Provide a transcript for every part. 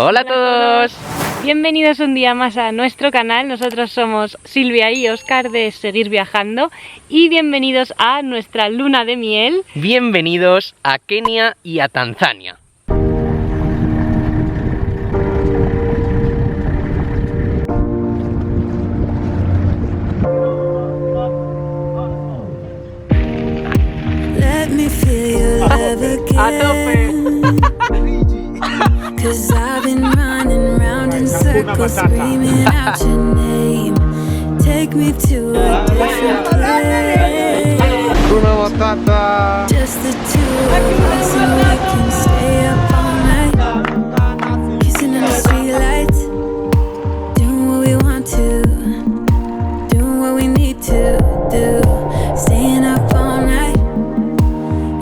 Hola a todos. Bienvenidos un día más a nuestro canal. Nosotros somos Silvia y Óscar de Seguir Viajando y bienvenidos a nuestra luna de miel. Bienvenidos a Kenia y a Tanzania. Let me feel your love again. 'Cause I've been running round in circles, screaming out your name. Take me to a different place. Just the two of us, and we can stay up all night, kissing in the streetlights, doing what we want to, doing what we need to do, staying up all night.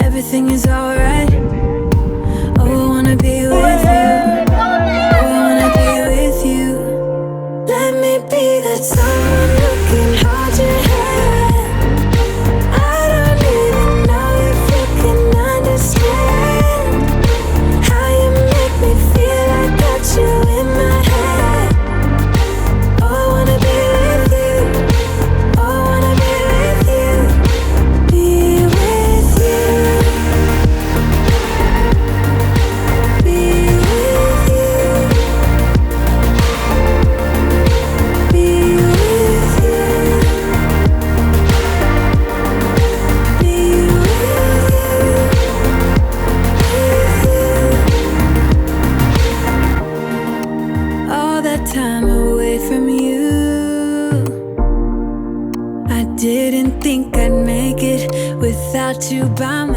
Everything is alright. Oh, I wanna be with you. Oh, I wanna be with you. Let me be that someone who can hold your hand. I don't even know if you can understand how you make me feel. I got you in my head. Oh, I wanna be with you. Oh, I wanna be with you. Be with you. Be with you. Be with you. Be with you. All that time away from you, I didn't think I'd make it without you by my